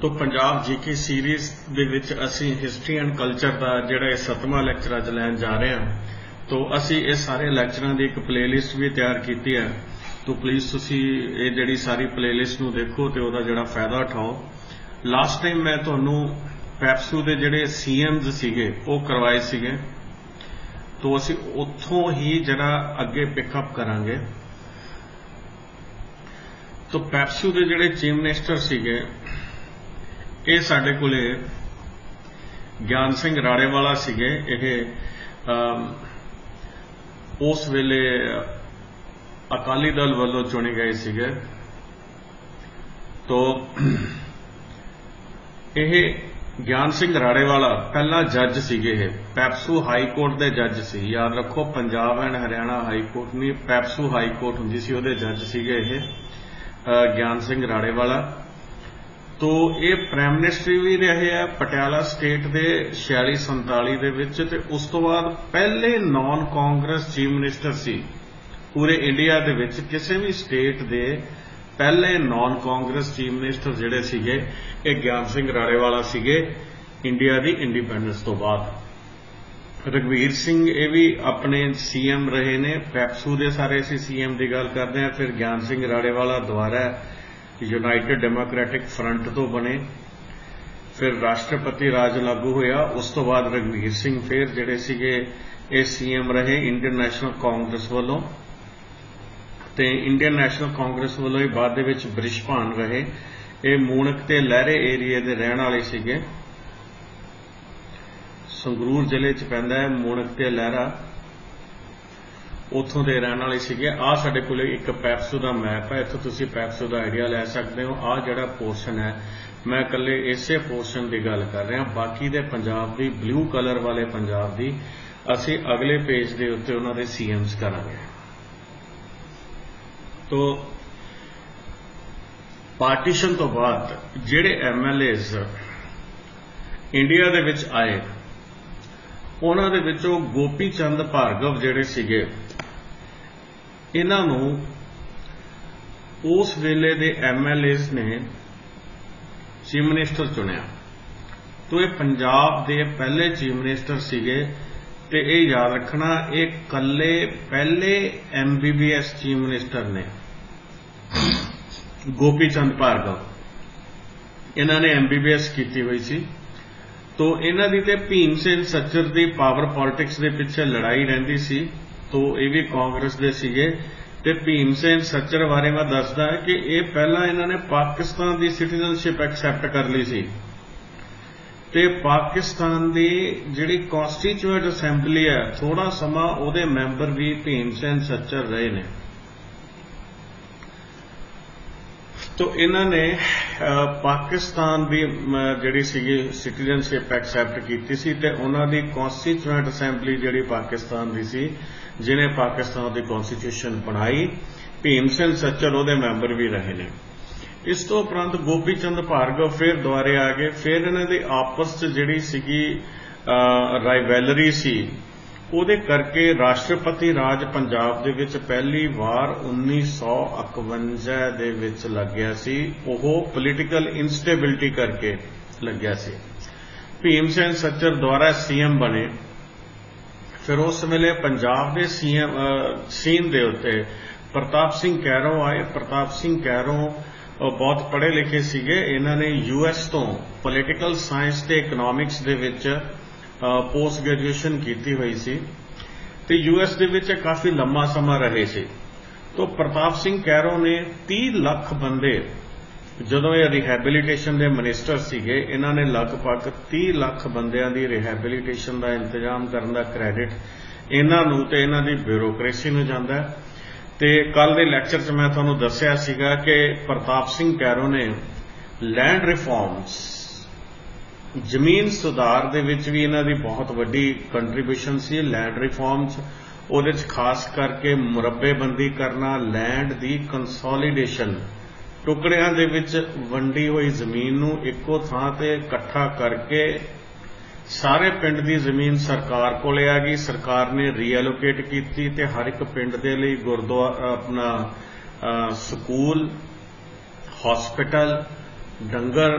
तो Punjab GK series दे विच असी history and culture का जिहड़ा 7वां लैक्चर अज लैन जा रहे हैं। तो असी इस सारे लैक्चरां दी एक प्लेलिस्ट भी तैयार की है। तो प्लीज़ तुसी ये जिहड़ी सारी प्लेलिस्ट नूं देखो तो उहदा जिहड़ा फायदा उठाओ। लास्ट टाइम मैं तुहानूं पैप्सू दे जिहड़े CMs सीगे वो करवाए सीगे, तो असी उत्थों ही जरा अगे पिकअप करांगे। तो पैप्सू दे जिहड़े चीफ मिनिस्टर सीगे ये साडे कोले ज्ञान सिंह राड़ेवाला सीगे। उस वेले अकाली दल वालों चुने गए सीगे। तो यह ज्ञान सिंह राड़ेवाला पहला जज सीगे। पैप्सू हाई कोर्ट के जज सी। याद रखो, Punjab and Haryana high court नहीं, पैप्सू हाई कोर्ट होंदी सी, उहदे जज सीगे ज्ञान सिंह राड़ेवाला। तो ये प्राइम मिनिस्टर भी रहे हैं पटियाला स्टेट के 46-47 दे विच। ते उस तो बाद पहले नॉन कांग्रेस चीफ मिनिस्टर सी पूरे इंडिया दे विच। किसी भी स्टेट दे पहले नॉन कांग्रेस चीफ मिनिस्टर जिहड़े सीगे ये ज्ञान सिंह राड़ेवाला सीगे इंडिया की इंडिपेंडेंस तो बाद। रघुवीर सिंह ये भी अपने CM रहे ने। पैप्सू दे सारे असीं CM की गल करते हैं। फिर ज्ञान सिंह राड़ेवाला दोबारा यूनाइटेड डेमोक्रेटिक फ्रंट तो बने, फिर राष्ट्रपति राज लागू होया। उस तो बाद रघुवीर सिंह फिर जिहड़े सीगे ये CM रहे इंडियन नैशनल कांग्रेस वालों। ते इंडियन नैशनल कांग्रेस वालों ही बाद दे विच बृषभान रहे। ये मूणक ते लहरे एरिए दे रहण वाले सीगे। संगरूर जिले च पैंदा है मूणक ते लहरा, उत्थों के रहने वाले सीगे। आ साडे कोल एक पैप्सू का मैप है, इत्थों तुसीं पैप्सू का आइडिया लै सकते हो। आ जिहड़ा पोर्शन है मैं कल्ले इसे पोर्शन की गल कर रहा। बाकी दे पंजाब दी ब्लू कलर वाले पंजाब दी असीं अगले पेज के उत्ते उन्हां दे CMs करांगे। तो पार्टीशन तो बाद जिहड़े MLAs इंडिया दे विच आए उन्हां दे विचों गोपी चंद भार्गव जिहड़े सीगे इन्हां नूं उस वेले दे MLAs ने चीफ मिनिस्टर चुनिया। तो ये पंजाब दे पहले चीफ मिनिस्टर सीगे। ते ये याद रखना ये कल्ले पहले MBBS चीफ मिनिस्टर ने गोपी चंद भार्गव। इन्हां ने MBBS की हुई सी। तो इन्हां दी ते भीम सेन सच्चर दी पावर पॉलिटिक्स दे पिछे लड़ाई रहिंदी सी। तो ये भी कांग्रेस दे सीगे। ते भीम सेन सच्चर बारे मैं दसदा है कि ये पहला इन्होंने पाकिस्तान की सिटीजनशिप एक्सैप्ट कर ली सी। ते पाकिस्तान की जिहड़ी कॉन्स्टिट्यूएंट असैंबली है थोड़ा समा उहदे मैंबर भी भीम सेन सच्चर रहे ने। तो इन्होंने पाकिस्तान की जिहड़ी सीगी सिटीजनशिप एक्सैप्ट की सी ते उन्हां दी कॉन्स्टिट्यूएंट असैंबली जिहड़ी पाकिस्तान की सी जिन्हें पाकिस्तान की कॉन्स्टिट्यूशन बनाई, भीम सेन सच्चर उहदे मैंबर भी रहे ने। इस तो उपरंत गोपी चंद भार्गव फिर दुआरे आ गए। फिर इन्हां दी आपस च जिहड़ी सीगी राइवैलरी सी ਉਹਦੇ करके राष्ट्रपति राज पंजाब ਦੇ ਵਿੱਚ ਪਹਿਲੀ ਵਾਰ 1951 ਦੇ ਵਿੱਚ ਲੱਗਿਆ ਸੀ। ਉਹ ਪੋਲੀਟੀਕਲ ਇਨਸਟੇਬਿਲਿਟੀ ਕਰਕੇ ਲੱਗਿਆ ਸੀ। ਭੀਮ ਸੈਨ ਸੱਚਰ ਦੁਆਰਾ CM ਬਣੇ। फिर उस वेले पंजाब के सीन के उत्ते प्रताप सिंह कैरों आए। प्रताप सिंह कैरों बहुत पढ़े लिखे सीगे। इन्होंने US तो पोलिटिकल साइंस ते इकनॉमिक्स दे विच पोस्ट ग्रेजुएशन की हुई सी ते US दे विच काफ़ी लंबा समा रहे सी। तो प्रताप सिंह कैरों ने 30 लाख बंदे जदों ये रिहैबिलिटेशन के मिनिस्टर सीगे इन्होंने लगभग 30 लाख बंदियां दी रिहैबिलिटेशन का इंतजाम करने का क्रेडिट इन्हों ते इन्हां दी ब्यूरोक्रेसी नूं जांदा है। ते कल दे लैक्चर च मैं तुहानूं दस्सिया सीगा कि प्रताप सिंह कैरों ने लैंड रिफॉर्म्स जमीन सुधार दे विच भी इन्हां दी बहुत वड्डी कंट्रीब्यूशन सी। लैंड रिफॉर्म्स उहदे च खास करके मुरब्बेबंदी करना, लैंड दी कंसोलीडेशन, टुकड़ियां दे विच वंडी हुई जमीन नूं इक्को थां ते इकट्ठा करके सारे पिंड दी जमीन सरकार कोले आ गई। सरकार ने रीएलोकेट की ते हर एक पिंड दे लई गुरुद्वारा अपना स्कूल, हॉस्पिटल, डंगर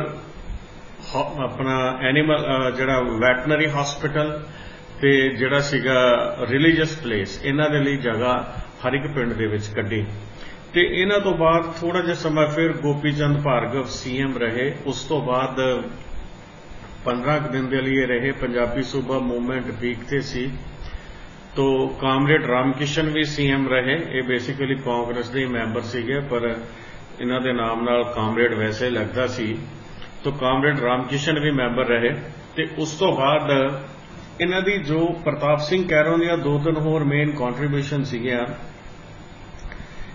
अपना एनीमल जिहड़ा वैटनरी हॉस्पिटल ते जिहड़ा सीगा रिलीजियस प्लेस, इन्हां दे लई जगह हर एक पिंड दे विच कड्ढी। ते इन्हां तो बाद थोड़ा जिहा समा फिर गोपी चंद भार्गव सीएम रहे। उस तो बाद 15 दिन दे लिए रहे। पंजाबी सूबा मूवमेंट पीक ते सी। तो कामरेड रामकिशन भी सीएम रहे। ये बेसिकली कांग्रेस के मैंबर सीगे, पर इन्हां दे नाम नाल कामरेड वैसे लगदा सी। तो कामरेड रामकिशन भी मैंबर रहे। ते उस तो बाद इन्हां दी जो प्रताप सिंह कैरों दी 2-3 होर मेन कॉन्ट्रीब्यूशन सीगियां।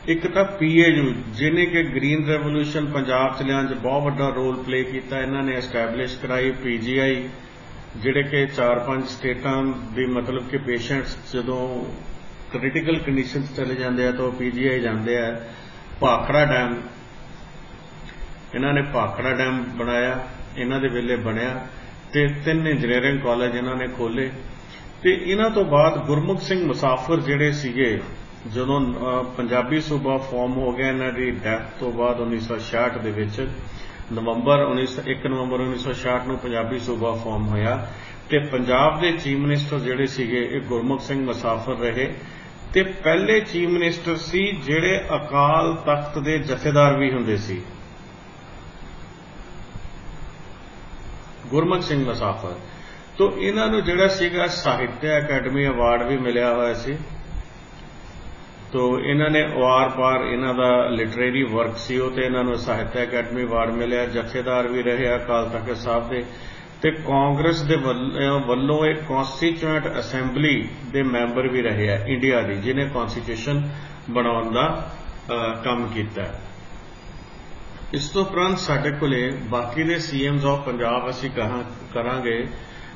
एक तो PAU जिन्हें कि ग्रीन रेवोल्यूशन पंजाब च लियाण च बहुत वड्डा रोल प्ले किया। इन्हां ने एस्टैबलिश कराई PGI, जिहड़े कि 4-5 स्टेटां दी मतलब कि पेशेंट्स जदों क्रिटिकल कंडीशन चले जाते हैं तो PGI जाते हैं। भाखड़ा डैम, इन्हां ने भाखड़ा डैम बनाया, इन्हां दे वेले बनया। ते 3 इंजीनियरिंग कॉलेज इन्हां ने खोले। ते इन्हां तो बाद गुरमुख सिंह मुसाफिर जिहड़े सीगे, जदों पंजाबी सूबा फॉर्म हो गया इन्हां दी डैथ तो बाद 1966 दे विच 1 नवंबर 1966 ਨੂੰ पंजाबी सूबा फॉर्म होया। ते पंजाब दे चीफ मिनिस्टर जिहड़े सीगे गुरमुख सिंह मुसाफिर रहे। ते पहले चीफ मिनिस्टर सी जिहड़े अकाल तख्त दे जथेदार भी हुंदे सी, गुरमुख सिंह मुसाफिर। तो इन्हां नूं जिहड़ा सीगा साहित्य अकैडमी अवार्ड भी मिलिया होया सी। तो इन्हां ने वार पार इन्हां दा लिटरेरी वर्क सी वो, तो इन्हां नूं साहित्य अकैडमी अवार्ड मिलिया। जथेदार भी रहे अकाल तख्त साहब दे। ते कांग्रेस दे वल्लों एक कॉन्स्टीट्यूएंट असैंबली दे मैंबर भी रहे हैं इंडिया दी, जिन्हें कॉन्स्टिट्यूशन बनाउण दा काम कीता। इस तो उपरंत साडे कोले बाकी दे CMs ऑफ पंजाब असीं करांगे।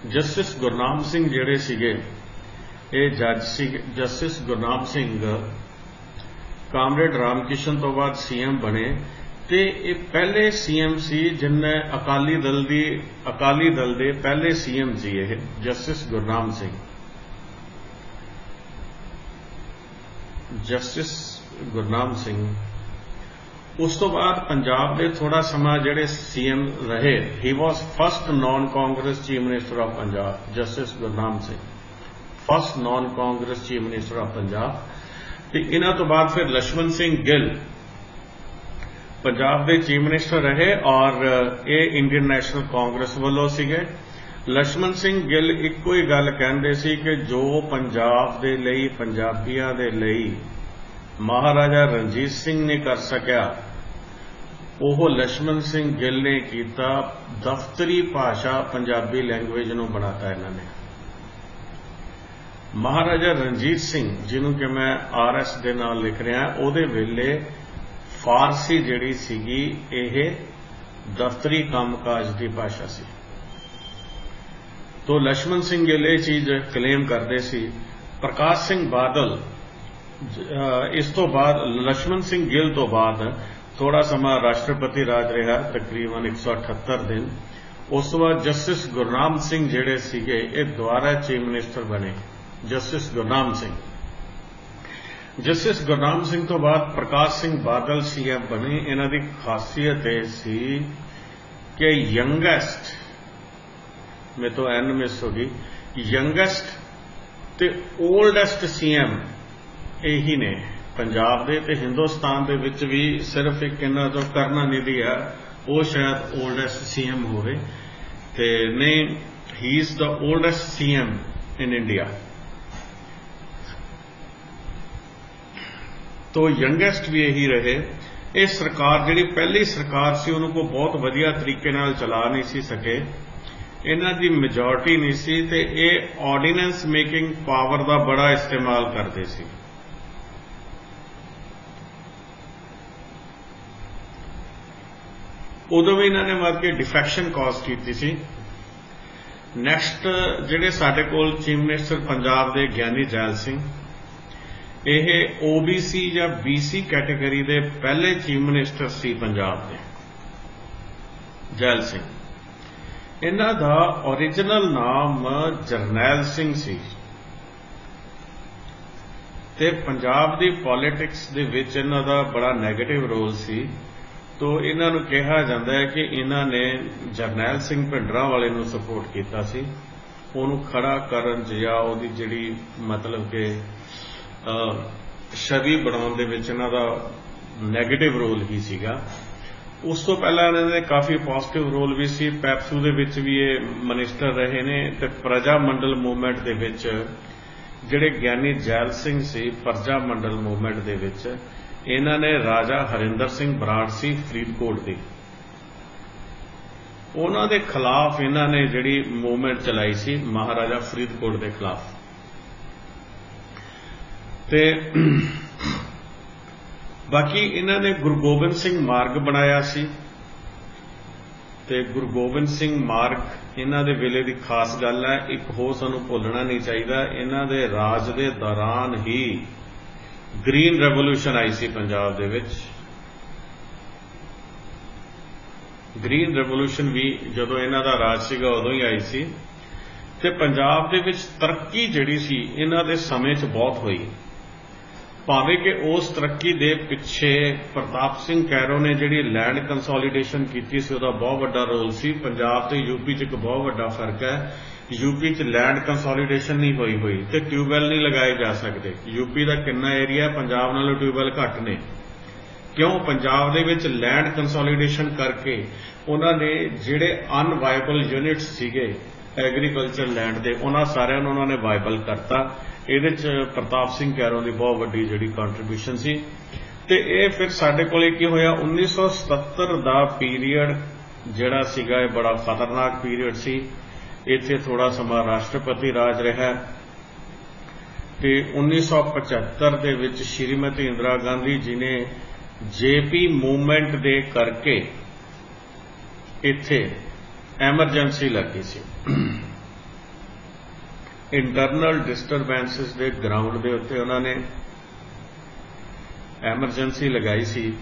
जस्टिस गुरनाम सिंह जिहड़े सीगे, ये जज सी। जस्टिस गुरनाम सिंह कामरेड रामकिशन तो बाद CM बने। ते ये पहले CM सी जिन्हें अकाली दल दे पहले CM सी ये जस्टिस गुरनाम सिंह। जस्टिस गुरनाम सिंह उस तो बाद पंजाब दे थोड़ा समा जिहड़े CM रहे, he was first non Congress chief minister of Punjab. Justice Gurnam Singh first non Congress chief minister of Punjab. ते इन्हां तो बाद फिर लक्ष्मण सिंह गिल पंजाब के चीफ मिनिस्टर रहे और ये इंडियन नैशनल कांग्रेस वालों सीगे। लक्ष्मण सिंह गिल इक्को ही गल कहंदे सी कि जो पंजाब दे लई पंजाबियां दे लई महाराजा रणजीत सिंह ने कर सकिया, वो लक्ष्मण सिंह गिल ने किया। दफ्तरी भाषा पंजाबी लैंग्वेज नूं बनाता इन्होंने। महाराजा रणजीत सिंह जिन्हों कि मैं RS दे नाल लिख रहा, उहदे वेले फारसी जिहड़ी सीगी ये दफ्तरी कामकाज की भाषा सी। तो लक्ष्मण सिंह गिल ये चीज क्लेम करते सी। प्रकाश सिंह बादल इस तो बाद लक्ष्मण सिंह गिल तो बाद थोड़ा समा राष्ट्रपति राज रहा, तकरीबन 178 दिन। उस तो बाद जस्टिस गुरनाम सिंह जिहड़े सीगे ये दोबारा चीफ मिनिस्टर बने। जस्टिस गुरनाम सिंह तो बाद प्रकाश सिंह बादल CM बने। इन्हां दी खासियत यह सी कि यंगेस्ट में तो N मिस होगी, यंगेस्ट ते ओल्डेस्ट CM यही ने पंजाब दे। ते हिंदुस्तान दे विच भी सिर्फ एक इन्हां तो करुणानिधि है, वो शायद ओल्डेस्ट CM होवे। ते नहीं, he is the oldest CM in India. तो यंगेस्ट भी यही रहे। ये सरकार जिहड़ी पहली सरकार सी उन्होंने बहुत वधिया तरीके नाल चला नहीं सी सके। इन्हां दी मेजोरिटी नहीं सी ते ये ऑर्डीनेंस मेकिंग पावर का बड़ा इस्तेमाल करते सी। उदों भी इन्होंने मतलब कि डिफेक्शन कॉज की सी। नैक्सट जिहड़े साडे कोल चीफ मिनिस्टर पंजाब दे ज्ञानी जैल सिंह, ये OBC या BC कैटेगरी के पहले चीफ मिनिस्टर सी पंजाब के। जैल सिंह इन्हां दा ओरिजिनल नाम जरनैल सिंह सी। ते पंजाब दी पॉलिटिक्स दे विच इन्हां दा बड़ा नैगेटिव रोल सी। तो इन्हां नूं कहा जाता है कि इन्हां ने जरनैल सिंह भिंडरांवाले नूं सपोर्ट कीता सी, ਉਹਨੂੰ खड़ा करन ਜਾਂ ਉਹਦੀ ਜਿਹੜੀ मतलब कि छवि बनाउण दे विच इन्हां दा नैगेटिव रोल ही सीगा। उस तो पहला इन्हां दे काफ़ी पॉजिटिव रोल भी सी। पैप्सू दे विच भी ये मिनिस्टर रहे ने ते प्रजा मंडल मूवमेंट दे विच ਜਿਹੜੇ ਗਿਆਨੀ ਜੈਲ ਸਿੰਘ ਸੀ, ਪ੍ਰਜਾ ਮੰਡਲ ਮੂਵਮੈਂਟ ਦੇ ਵਿੱਚ ਇਹਨਾਂ ਨੇ ਰਾਜਾ ਹਰਿੰਦਰ ਸਿੰਘ ਬਰਾੜ ਸੀ ਫਰੀਦਕੋਟ ਦੇ, ਉਹਨਾਂ ਦੇ ਖਿਲਾਫ ਇਹਨਾਂ ਨੇ ਜਿਹੜੀ ਮੂਵਮੈਂਟ ਚਲਾਈ ਸੀ ਮਹਾਰਾਜਾ ਫਰੀਦਕੋਟ ਦੇ ਖਿਲਾਫ। ਤੇ ਬਾਕੀ ਇਹਨਾਂ ਨੇ ਗੁਰੂ ਗੋਬਿੰਦ ਸਿੰਘ ਮਾਰਗ ਬਣਾਇਆ ਸੀ, ਤੇ ਗੁਰੂ ਗੋਬਿੰਦ ਸਿੰਘ ਮਾਰਗ ਇਹਨਾਂ ਦੇ ਵੇਲੇ ਦੀ ਖਾਸ ਗੱਲ ਹੈ। ਇੱਕ ਹੋਰ ਸਾਨੂੰ ਭੁੱਲਣਾ ਨਹੀਂ ਚਾਹੀਦਾ, ਇਹਨਾਂ ਦੇ ਰਾਜ ਦੇ ਦੌਰਾਨ ਹੀ ਗ੍ਰੀਨ ਰੈਵੋਲੂਸ਼ਨ ਆਈ ਸੀ ਪੰਜਾਬ ਦੇ ਵਿੱਚ। ਗ੍ਰੀਨ ਰੈਵੋਲੂਸ਼ਨ ਵੀ ਜਦੋਂ ਇਹਨਾਂ ਦਾ ਰਾਜ ਸੀਗਾ ਉਦੋਂ ਹੀ ਆਈ ਸੀ, ਤੇ ਪੰਜਾਬ ਦੇ ਵਿੱਚ ਤਰੱਕੀ ਜਿਹੜੀ ਸੀ ਇਹਨਾਂ ਦੇ ਸਮੇਂ 'ਚ ਬਹੁਤ ਹੋਈ। ਭਾਵੇਂ ਕਿ ਉਸ ਤਰੱਕੀ ਦੇ ਪਿੱਛੇ ਪ੍ਰਤਾਪ ਸਿੰਘ ਕੈਰੋ ਨੇ ਜਿਹੜੀ ਲੈਂਡ ਕੰਸੋਲੀਡੇਸ਼ਨ ਕੀਤੀ ਸੀ ਉਹਦਾ ਬਹੁਤ ਵੱਡਾ ਰੋਲ ਸੀ। ਪੰਜਾਬ ਤੇ ਯੂਪੀ 'ਚ ਇੱਕ ਬਹੁਤ ਵੱਡਾ ਫਰਕ ਹੈ, ਯੂਪੀ 'ਚ ਲੈਂਡ ਕੰਸੋਲੀਡੇਸ਼ਨ ਨਹੀਂ ਹੋਈ ਤੇ ਟਿਊਬਵੈਲ ਨਹੀਂ ਲਗਾਏ ਜਾ ਸਕਦੇ। ਯੂਪੀ ਦਾ ਕਿੰਨਾ ਏਰੀਆ ਪੰਜਾਬ ਨਾਲੋਂ ਟਿਊਬਵੈਲ ਘੱਟ ਨੇ, ਕਿਉਂ? ਪੰਜਾਬ ਦੇ ਵਿੱਚ ਲੈਂਡ ਕੰਸੋਲੀਡੇਸ਼ਨ ਕਰਕੇ ਉਹਨਾਂ ਨੇ ਜਿਹੜੇ ਅਨਵਾਇਬਲ ਯੂਨਿਟਸ ਸੀਗੇ ਐਗਰੀਕਲਚਰ ਲੈਂਡ ਦੇ, ਉਹਨਾਂ ਸਾਰਿਆਂ ਨੂੰ ਉਹਨਾਂ ਨੇ ਵਾਇਬਲ ਕਰਤਾ। ਇਹਦੇ 'ਚ ਪ੍ਰਤਾਪ ਸਿੰਘ ਕੈਰੋਂ ਦੀ ਬਹੁਤ ਵੱਡੀ ਜਿਹੜੀ ਕੰਟਰੀਬਿਊਸ਼ਨ ਸੀ। ਤੇ ਇਹ ਫਿਰ ਸਾਡੇ ਕੋਲੇ ਕੀ ਹੋਇਆ, 1977 ਦਾ ਪੀਰੀਅਡ ਜਿਹੜਾ ਸੀਗਾ ਇਹ ਬੜਾ ਖਤਰਨਾਕ ਪੀਰੀਅਡ ਸੀ। ਇੱਥੇ ਥੋੜਾ ਸਮਾਂ ਰਾਸ਼ਟਰਪਤੀ ਰਾਜ ਰਿਹਾ ਤੇ 1975 ਦੇ ਵਿੱਚ ਸ਼੍ਰੀਮਤੀ ਇੰਦਰਾ ਗਾਂਧੀ ਜੀ ਨੇ ਜੇਪੀ ਮੂਵਮੈਂਟ ਦੇ ਕਰਕੇ ਇੱਥੇ ਐਮਰਜੈਂਸੀ ਲੱਗੀ ਸੀ। ਇੰਟਰਨਲ ਡਿਸਟਰਬੈਂਸਿਸ ਦੇ ਗਰਾਊਂਡ ਦੇ ਉੱਤੇ ਉਹਨਾਂ ਨੇ ਐਮਰਜੈਂਸੀ ਲਗਾਈ ਸੀ।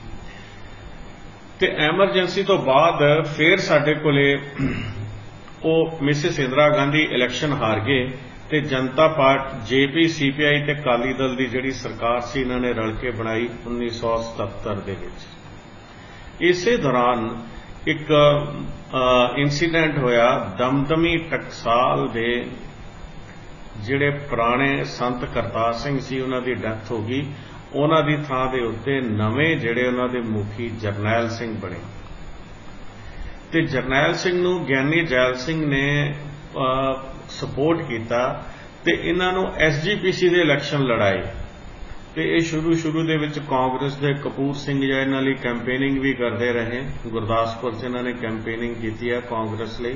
ਤੇ ਐਮਰਜੈਂਸੀ ਤੋਂ ਬਾਅਦ ਫਿਰ ਸਾਡੇ ਕੋਲੇ ਉਹ ਮਿਸਿਸ ਇੰਦਰਾ ਗਾਂਧੀ ਇਲੈਕਸ਼ਨ ਹਾਰ ਗਏ ਤੇ ਜਨਤਾ ਪਾਰਟੀ ਜੇਪੀ ਸੀਪੀਆਈ ਤੇ ਅਕਾਲੀ ਦਲ ਦੀ ਜਿਹੜੀ ਸਰਕਾਰ ਸੀ ਇਹਨਾਂ ਨੇ ਰਲ ਕੇ ਬਣਾਈ 1977 ਦੇ ਵਿੱਚ। ਇਸੇ ਦੌਰਾਨ ਇੱਕ ਇਨਸੀਡੈਂਟ ਹੋਇਆ, ਦਮਦਮੀ ਟਕਸਾਲ ਦੇ ਜਿਹੜੇ ਪੁਰਾਣੇ ਸੰਤ ਕਰਤਾਰ ਸਿੰਘ ਸੀ ਉਹਨਾਂ ਦੀ ਡੈਥ ਹੋ ਗਈ। ਉਹਨਾਂ ਦੀ ਥਾਂ ਦੇ ਉੱਤੇ ਨਵੇਂ ਜਿਹੜੇ ਉਹਨਾਂ ਦੇ ਮੁਖੀ ਜਰਨੈਲ ਸਿੰਘ ਬਣੇ ਤੇ ਜਰਨੈਲ ਸਿੰਘ ਨੂੰ ਗਿਆਨੀ ਜੈਲ ਸਿੰਘ ਨੇ ਸਪੋਰਟ ਕੀਤਾ ਤੇ ਇਹਨਾਂ ਨੂੰ ਐਸਜੀਪੀਸੀ ਦੇ ਇਲੈਕਸ਼ਨ ਲੜਾਏ। ਤੇ ਇਹ ਸ਼ੁਰੂ ਦੇ ਵਿੱਚ ਕਾਂਗਰਸ ਦੇ ਕਪੂਰ ਸਿੰਘ ਜਾਂ ਇਹਨਾਂ ਲਈ ਕੈਂਪੇਨਿੰਗ ਵੀ ਕਰਦੇ ਰਹੇ। ਗੁਰਦਾਸਪੁਰ 'ਚ ਇਹਨਾਂ ਨੇ ਕੈਂਪੇਨਿੰਗ ਕੀਤੀ ਹੈ ਕਾਂਗਰਸ ਲਈ।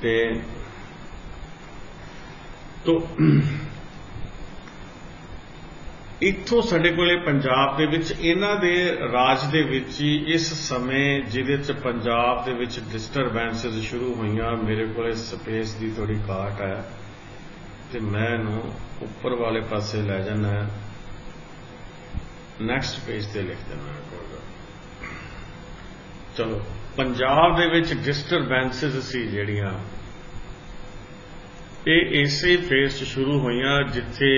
ਤੇ ਤੋ ਇੱਥੋਂ ਸਾਡੇ ਕੋਲੇ ਪੰਜਾਬ ਦੇ ਵਿੱਚ ਇਹਨਾਂ ਦੇ ਰਾਜ ਦੇ ਵਿੱਚ ਹੀ ਇਸ ਸਮੇਂ ਜਿਹਦੇ 'ਚ ਪੰਜਾਬ ਦੇ ਵਿੱਚ ਡਿਸਟਰਬੈਂਸਿਸ ਸ਼ੁਰੂ ਹੋਈਆਂ, ਮੇਰੇ ਕੋਲੇ ਸਪੇਸ ਦੀ ਥੋੜੀ ਘਾਟ ਹੈ ਤੇ ਮੈਂ ਇਹਨੂੰ ਉੱਪਰ ਵਾਲੇ ਪਾਸੇ ਲੈ ਜਾਣਾ, ਨੈਕਸਟ ਪੇਜ ਤੇ ਲਿਖ ਦੇਣਾ। ਚਲੋ, ਪੰਜਾਬ ਦੇ ਵਿੱਚ ਡਿਸਟਰਬੈਂਸਿਸ ਸੀ ਜਿਹੜੀਆਂ ਇਹ ਇਸੇ ਫੇਸ 'ਚ ਸ਼ੁਰੂ ਹੋਈਆਂ ਜਿੱਥੇ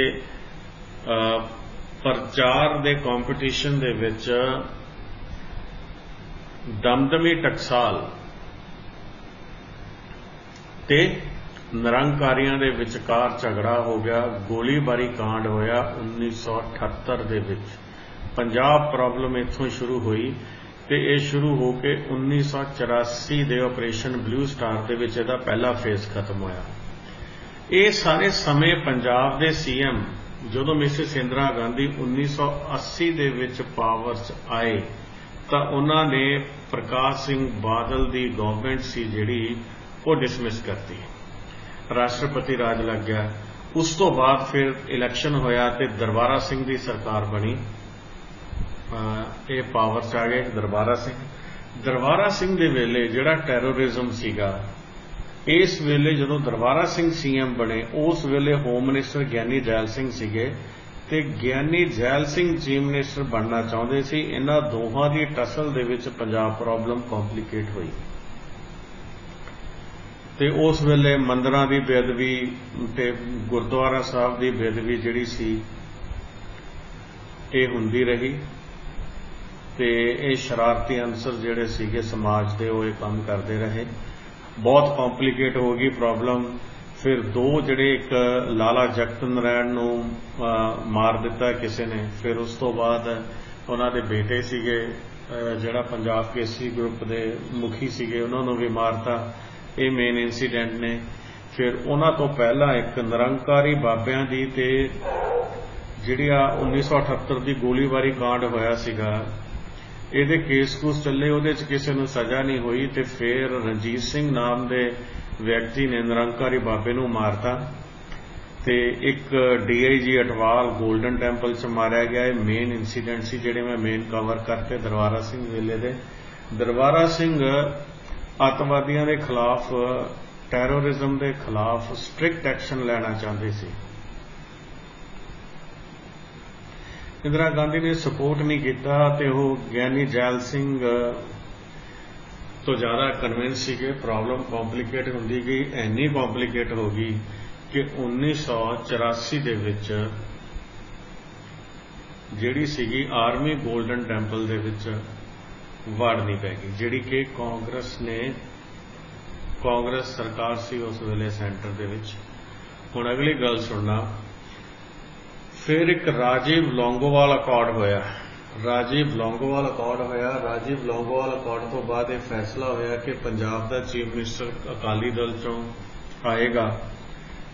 ਪ੍ਰਚਾਰ ਦੇ ਕੰਪੀਟੀਸ਼ਨ ਦੇ ਵਿੱਚ ਦਮਦਮੀ ਟਕਸਾਲ ਤੇ ਨਿਰੰਕਾਰੀਆਂ ਦੇ ਵਿਚਕਾਰ ਝਗੜਾ ਹੋ ਗਿਆ, ਗੋਲੀਬਾਰੀ ਕਾਂਡ ਹੋਇਆ 1978 ਦੇ ਵਿੱਚ। ਪੰਜਾਬ ਪ੍ਰੋਬਲਮ ਇੱਥੋਂ ਸ਼ੁਰੂ ਹੋਈ ਤੇ ਇਹ ਸ਼ੁਰੂ ਹੋ ਕੇ 1984 ਦੇ ਆਪਰੇਸ਼ਨ ਬਲੂ ਸਟਾਰ ਦੇ ਵਿੱਚ ਇਹਦਾ ਪਹਿਲਾ ਫੇਜ਼ ਖਤਮ ਹੋਇਆ। ਇਹ ਸਾਰੇ ਸਮੇਂ ਪੰਜਾਬ ਦੇ ਸੀਐਮ ਜਦੋਂ ਮਿਸਿਸ ਇੰਦਰਾ ਗਾਂਧੀ 1980 ਦੇ ਵਿੱਚ ਪਾਵਰ 'ਚ ਆਏ ਤਾਂ ਉਹਨਾਂ ਨੇ ਪ੍ਰਕਾਸ਼ ਸਿੰਘ ਬਾਦਲ ਦੀ ਗਵਰਨਮੈਂਟ ਸੀ ਜਿਹੜੀ ਉਹ ਡਿਸਮਿਸ ਕਰਤੀ, ਰਾਸ਼ਟਰਪਤੀ ਰਾਜ ਲੱਗ ਗਿਆ। ਉਸ ਤੋਂ ਬਾਅਦ ਫਿਰ ਇਲੈਕਸ਼ਨ ਹੋਇਆ ਤੇ ਦਰਬਾਰਾ ਸਿੰਘ ਦੀ ਸਰਕਾਰ ਬਣੀ। ਇਹ ਪਾਵਰ 'ਚ ਆ ਗਏ ਦਰਬਾਰਾ ਸਿੰਘ ਦੇ ਵੇਲੇ ਜਿਹੜਾ ਟੈਰੋਰਿਜ਼ਮ ਸੀਗਾ, ਇਸ ਵੇਲੇ ਜਦੋਂ ਦਰਬਾਰਾ ਸਿੰਘ ਸੀਐਮ ਬਣੇ ਉਸ ਵੇਲੇ ਹੋਮ ਮਿਨਿਸਟਰ ਗਿਆਨੀ ਜੈਲ ਸਿੰਘ ਸੀਗੇ ਤੇ ਗਿਆਨੀ ਜੈਲ ਸਿੰਘ ਚੀਫ ਮਿਨਿਸਟਰ ਬਣਨਾ ਚਾਹੁੰਦੇ ਸੀ। ਇਹਨਾਂ ਦੋਹਾਂ ਦੀ ਟਸਲ ਦੇ ਵਿੱਚ ਪੰਜਾਬ ਪ੍ਰੋਬਲਮ ਕੰਪਲਿਕੇਟ ਹੋਈ ਤੇ ਉਸ ਵੇਲੇ ਮੰਦਰਾਂ ਦੀ ਬੇਅਦਬੀ ਤੇ ਗੁਰਦੁਆਰਾ ਸਾਹਿਬ ਦੀ ਬੇਅਦਬੀ ਜਿਹੜੀ ਸੀ ਇਹ ਹੁੰਦੀ ਰਹੀ। ਤੇ ਇਹ ਸ਼ਰਾਰਤੀ ਅੰਸਰ ਜਿਹੜੇ ਸੀਗੇ ਸਮਾਜ ਦੇ ਉਹ ਇਹ ਕੰਮ ਕਰਦੇ ਰਹੇ। ਬਹੁਤ ਕੰਪਲੀਕੇਟ ਹੋ ਗਈ ਪ੍ਰੋਬਲਮ। ਫਿਰ ਦੋ ਜਿਹੜੇ ਇੱਕ ਲਾਲਾ ਜਗਤ ਨਾਰਾਇਣ ਨੂੰ ਮਾਰ ਦਿੱਤਾ ਕਿਸੇ ਨੇ। ਫਿਰ ਉਸ ਤੋਂ ਬਾਅਦ ਉਹਨਾਂ ਦੇ ਬੇਟੇ ਸੀਗੇ ਜਿਹੜਾ ਪੰਜਾਬ ਕੇਸਰੀ ਗਰੁੱਪ ਦੇ ਮੁਖੀ ਸੀਗੇ, ਉਹਨਾਂ ਨੂੰ ਵੀ ਮਾਰਤਾ। ਇਹ ਮੇਨ ਇੰਸੀਡੈਂਟ ਨੇ। ਫਿਰ ਉਹਨਾਂ ਤੋਂ ਪਹਿਲਾਂ ਇੱਕ ਨਿਰੰਕਾਰੀ ਬਾਬਿਆਂ ਦੀ ਤੇ ਜਿਹੜੀ ਆ 1978 ਦੀ ਗੋਲੀਬਾਰੀ ਕਾਂਡ ਹੋਇਆ ਸੀਗਾ, ਇਹਦੇ ਕੇਸ ਕੂਸ ਚੱਲੇ, ਉਹਦੇ 'ਚ ਕਿਸੇ ਨੂੰ ਸਜ਼ਾ ਨਹੀਂ ਹੋਈ। ਤੇ ਫਿਰ ਰਣਜੀਤ ਸਿੰਘ ਨਾਮ ਦੇ ਵਿਅਕਤੀ ਨੇ ਨਿਰੰਕਾਰੀ ਬਾਬੇ ਨੂੰ ਮਾਰਤਾ। ਤੇ ਇੱਕ DIG ਅਟਵਾਲ ਗੋਲਡਨ ਟੈਂਪਲ 'ਚ ਮਾਰਿਆ ਗਿਆ। ਇਹ ਮੇਨ ਇੰਸੀਡੈਂਟ ਸੀ ਜਿਹੜੇ ਮੈਂ ਮੇਨ ਕਵਰ ਕਰਤੇ ਦਰਬਾਰਾ ਸਿੰਘ ਵੇਲੇ ਦੇ। ਦਰਬਾਰਾ ਸਿੰਘ ਅੱਤਵਾਦੀਆਂ ਦੇ ਖਿਲਾਫ, ਟੈਰੋਰਿਜ਼ਮ ਦੇ ਖਿਲਾਫ ਸਟ੍ਰਿਕਟ ਐਕਸ਼ਨ ਲੈਣਾ ਚਾਹੁੰਦੇ ਸੀ। ਇੰਦਰਾ ਗਾਂਧੀ ਨੇ ਸਪੋਰਟ ਨਹੀਂ ਕੀਤਾ ਤੇ ਉਹ ਗਿਆਨੀ ਜੈਲ ਸਿੰਘ ਤੋਂ ਜ਼ਿਆਦਾ ਕਨਵਿੰਸ ਸੀਗੇ। ਪ੍ਰੋਬਲਮ ਕੰਪਲੀਕੇਟ ਹੁੰਦੀ ਗਈ, ਇੰਨੀ ਕੰਪਲੀਕੇਟ ਹੋ ਗਈ ਕਿ 1984 ਦੇ ਵਿੱਚ ਜਿਹੜੀ ਸੀਗੀ ਆਰਮੀ ਗੋਲਡਨ ਟੈਂਪਲ ਦੇ ਵਿੱਚ ਵਾੜਨੀ ਪੈ ਗਈ, ਜਿਹੜੀ ਕਿ ਕਾਂਗਰਸ ਸਰਕਾਰ ਸੀ ਉਸ ਵੇਲੇ ਸੈਂਟਰ ਦੇ ਵਿੱਚ। ਹੁਣ ਅਗਲੀ ਗੱਲ ਸੁਣਨਾ। ਫਿਰ ਇੱਕ ਰਾਜੀਵ ਲੌਂਗੋਵਾਲ ਅਕਾਰਡ ਹੋਇਆ। ਰਾਜੀਵ ਲੌਂਗੋਵਾਲ ਅਕਾਰਡ ਤੋਂ ਬਾਅਦ ਇਹ ਫੈਸਲਾ ਹੋਇਆ ਕਿ ਪੰਜਾਬ ਦਾ ਚੀਫ ਮਿਨਿਸਟਰ ਅਕਾਲੀ ਦਲ ਚੋਂ ਆਏਗਾ।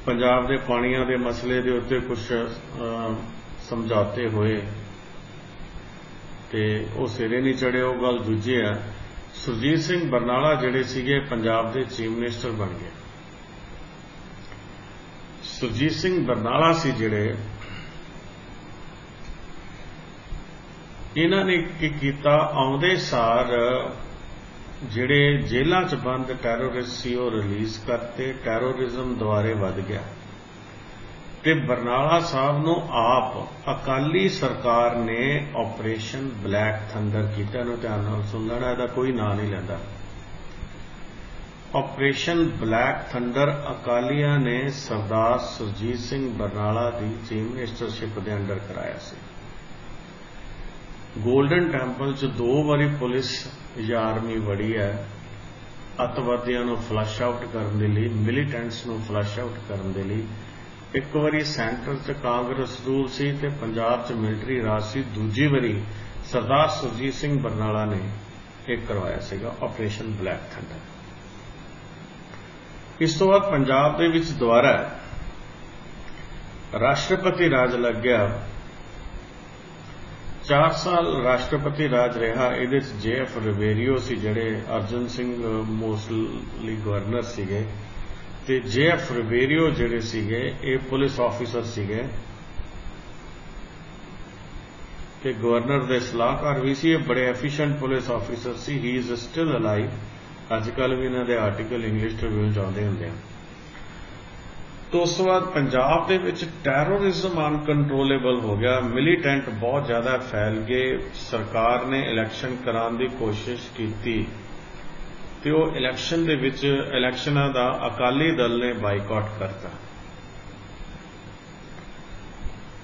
ਪੰਜਾਬ ਦੇ ਪਾਣੀਆਂ ਦੇ ਮਸਲੇ ਦੇ ਉੱਤੇ ਕੁਝ ਸਮਝੌਤੇ ਹੋਏ ਤੇ ਉਹ ਸਿਰੇ ਨਹੀਂ ਚੜੇ। ਉਹ ਗੱਲ ਦੂਜੀ ਆ। ਸੁਰਜੀਤ ਸਿੰਘ ਬਰਨਾਲਾ ਜਿਹੜੇ ਸੀਗੇ ਪੰਜਾਬ ਦੇ ਚੀਫ ਮਿਨਿਸਟਰ ਬਣ ਗਏ। ਸੁਰਜੀਤ ਸਿੰਘ ਬਰਨਾਲਾ ਸੀ ਜਿਹੜੇ, ਇਹਨਾਂ ਨੇ ਕੀ ਕੀਤਾ, ਆਉਂਦੇ ਸਾਰ ਜਿਹੜੇ ਜੇਲ੍ਹਾਂ 'ਚ ਬੰਦ ਟੈਰੋਰਿਸਟ ਸੀ ਉਹ ਰਿਲੀਜ਼ ਕਰਤੇ। ਟੈਰੋਰਿਜ਼ਮ ਦੁਆਰੇ ਵੱਧ ਗਿਆ ਤੇ ਬਰਨਾਲਾ ਸਾਹਿਬ ਨੂੰ ਆਪ ਅਕਾਲੀ ਸਰਕਾਰ ਨੇ ਆਪਰੇਸ਼ਨ ਬਲੈਕ ਥੰਡਰ ਕੀਤਾ। ਇਹਨੂੰ ਧਿਆਨ ਨਾਲ ਸੁਣ ਲੈਣਾ, ਇਹਦਾ ਕੋਈ ਨਾਂ ਨਹੀਂ ਲੈਂਦਾ। ਆਪਰੇਸ਼ਨ ਬਲੈਕ ਥੰਡਰ ਅਕਾਲੀਆਂ ਨੇ ਸਰਦਾਰ ਸੁਰਜੀਤ ਸਿੰਘ ਬਰਨਾਲਾ ਦੀ ਚੀਫ ਮਿਨਿਸਟਰਸ਼ਿਪ ਦੇ ਅੰਡਰ ਕਰਾਇਆ ਸੀ। ਗੋਲਡਨ ਟੈਂਪਲ 'ਚ 2 ਵਾਰੀ ਪੁਲਿਸ ਜਾਂ ਆਰਮੀ ਵੜੀ ਹੈ ਅੱਤਵਾਦੀਆਂ ਨੂੰ ਫਲਸ਼ ਆਊਟ ਕਰਨ ਦੇ ਲਈ, ਮਿਲੀਟੈਂਟਸ ਨੂੰ ਫਲਸ਼ ਆਊਟ ਕਰਨ ਦੇ ਲਈ। ਇੱਕ ਵਾਰੀ ਸੈਂਟਰ 'ਚ ਕਾਂਗਰਸ ਰੂਲ ਸੀ ਤੇ ਪੰਜਾਬ 'ਚ ਮਿਲਟਰੀ ਰਾਜ ਸੀ। ਦੂਜੀ ਵਾਰੀ ਸਰਦਾਰ ਸੁਰਜੀਤ ਸਿੰਘ ਬਰਨਾਲਾ ਨੇ ਇਹ ਕਰਵਾਇਆ ਸੀਗਾ ਆਪਰੇਸ਼ਨ ਬਲੈਕ ਥੰਡਰ। ਇਸ ਤੋਂ ਬਾਅਦ ਪੰਜਾਬ ਦੇ ਵਿੱਚ ਦੁਬਾਰਾ ਰਾਸ਼ਟਰਪਤੀ ਰਾਜ ਲੱਗ ਗਿਆ। 4 ਸਾਲ ਰਾਸ਼ਟਰਪਤੀ ਰਾਜ ਰਿਹਾ। ਇਹਦੇ 'ਚ JF ਰਿਵੇਰੀਓ ਸੀ ਜਿਹੜੇ ਅਰਜਨ ਸਿੰਘ ਮੋਸਟਲੀ ਗਵਰਨਰ ਸੀਗੇ ਤੇ JF ਰਿਵੇਰੀਓ ਜਿਹੜੇ ਸੀਗੇ ਇਹ ਪੁਲਿਸ ਆਫੀਸਰ ਸੀਗੇ ਤੇ ਗਵਰਨਰ ਦੇ ਸਲਾਹਕਾਰ ਵੀ ਸੀ। ਇਹ ਬੜੇ efficient police officer C. He is still alive. ਅੱਜ ਕੱਲ੍ਹ ਵੀ ਇਹਨਾਂ ਦੇ ਆਰਟੀਕਲ ਇੰਗਲਿਸ਼ ਟ੍ਰਿਬਿਊਨ 'ਚ ਆਉਂਦੇ ਹੁੰਦੇ ਆ। ਤੋਂ ਉਸ ਤੋਂ ਬਾਅਦ ਪੰਜਾਬ ਦੇ ਵਿੱਚ ਟੈਰੋਰਿਜ਼ਮ ਅਨਕੰਟਰੋਲੇਬਲ ਹੋ ਗਿਆ। ਮਿਲੀਟੈਂਟ ਬਹੁਤ ਜ਼ਿਆਦਾ ਫੈਲ ਗਏ। ਸਰਕਾਰ ਨੇ ਇਲੈਕਸ਼ਨ ਕਰਾਉਣ ਦੀ ਕੋਸ਼ਿਸ਼ ਕੀਤੀ ਤੇ ਉਹ ਇਲੈਕਸ਼ਨ ਦੇ ਵਿੱਚ ਇਲੈਕਸ਼ਨਾਂ ਦਾ ਅਕਾਲੀ ਦਲ ਨੇ ਬਾਈਕਾਟ ਕਰਤਾ।